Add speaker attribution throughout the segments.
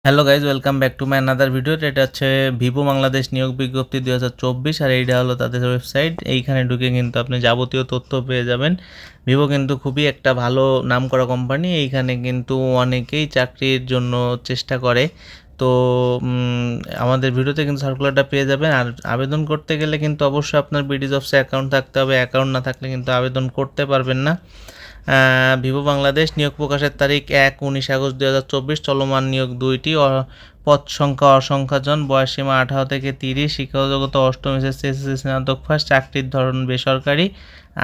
Speaker 1: Hello guys, welcome back to my another video. এটা হচ্ছে Vivo Bangladesh নিয়োগ বিজ্ঞপ্তি 2024, আর এইটা হলো তাদের ওয়েবসাইট। এইখানে ঢুকে কিন্তু আপনি যাবতীয় তথ্য পেয়ে যাবেন। ভিভো কিন্তু খুবই একটা ভালো নামকরা কোম্পানি। এইখানে কিন্তু অনেকেই চাকরির জন্য চেষ্টা করে। তো আমাদের ভিডিওতে কিন্তু সার্কুলারটা পেয়ে যাবেন। আর আবেদন করতে গেলে কিন্তু অবশ্যই আপনার বিডি জবসে অ্যাকাউন্ট থাকতে হবে। অ্যাকাউন্ট না থাকলে কিন্তু আবেদন করতে পারবেন না। ভিভো বাংলাদেশ নিয়োগ প্রকাশের তারিখ ১-১৯ আগস্ট ২০২৪। চলমান নিয়োগ ২টি। পদ সংখ্যা অসংখ্যাজন। বয়সসীমা ১৮ থেকে ৩০। শিক্ষাগত অষ্টম এসএসসি, এসএসসি স্নাতক পাস। চাকরির ধরন বেসরকারি।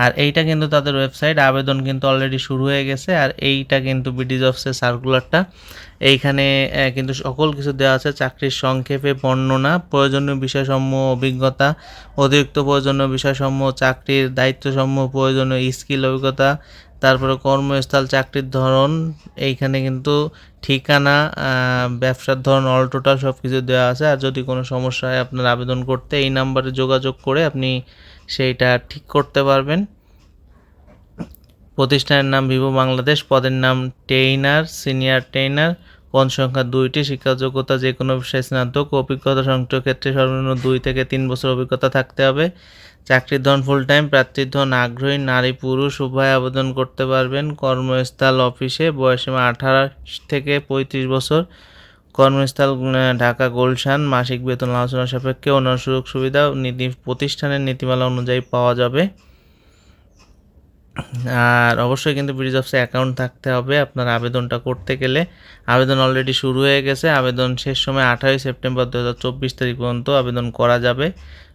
Speaker 1: আর এইটা কিন্তু তাদের ওয়েবসাইট। আবেদন কিন্তু অলরেডি শুরু হয়ে গেছে। আর এইটা কিন্তু বিডি জবসের সার্কুলারটা। এইখানে কিন্তু সকল কিছু দেওয়া আছে। চাকরির সংক্ষেপে বর্ণনা, প্রয়োজনীয় বিষয়সমূহ, অভিজ্ঞতা, অতিরিক্ত প্রয়োজনীয় বিষয়সমূহ, চাকরির দায়িত্বসমূহ, প্রয়োজনীয় স্কিল, অভিজ্ঞতা, তারপরে কর্মস্থল, চাকরির ধরন, এইখানে কিন্তু ঠিকানা, ব্যবসার ধরন, অল টোটাল সব কিছু দেওয়া আছে। আর যদি কোনো সমস্যা হয় আপনার আবেদন করতে এই নাম্বারে যোগাযোগ করে আপনি সেইটা ঠিক করতে পারবেন। প্রতিষ্ঠানের নাম ভিভো বাংলাদেশ। পদের নাম ট্রেইনার, সিনিয়র ট্রেইনার। পদ সংখ্যা ২টি। শিক্ষাযোগ্যতা যে কোনো বিষয়ে স্নাতক। অভিজ্ঞতা সংশ্লিষ্ট ক্ষেত্রে সর্বনিম্ন ২ থেকে ৩ বছর অভিজ্ঞতা থাকতে হবে। চাকরির ধরন ফুল টাইম। প্রার্থীর ধরন আগ্রহী, নারী পুরুষ উভয় আবেদন করতে পারবেন। কর্মস্থল অফিসে। বয়সসীমা ১৮ থেকে ৩৫ বছর। কর্মস্থল ঢাকা গুলশান। মাসিক বেতন আলোচনা সাপেক্ষে অন্যান্য সুযোগ সুবিধা প্রতিষ্ঠানের নীতিমালা অনুযায়ী পাওয়া যাবে। আর অবশ্যই কিন্তু বিডি জবসে অ্যাকাউন্ট থাকতে হবে আপনার আবেদনটা করতে গেলে। আবেদন অলরেডি শুরু হয়ে গেছে। আবেদন শেষ সময় ২৮ সেপ্টেম্বর ২০২৪ তারিখ পর্যন্ত আবেদন করা যাবে।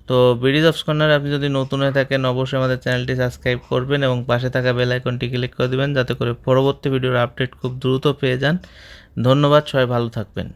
Speaker 1: তো বিডি জবস কর্নারে আপনি যদি নতুন হয়ে থাকেন অবশ্যই আমাদের চ্যানেলটি সাবস্ক্রাইব করবেন এবং পাশে থাকা বেল আইকনটি ক্লিক করে দেবেন যাতে করে পরবর্তী ভিডিওর আপডেট খুব দ্রুত পেয়ে যান। ধন্যবাদ, সবাই ভালো থাকবেন।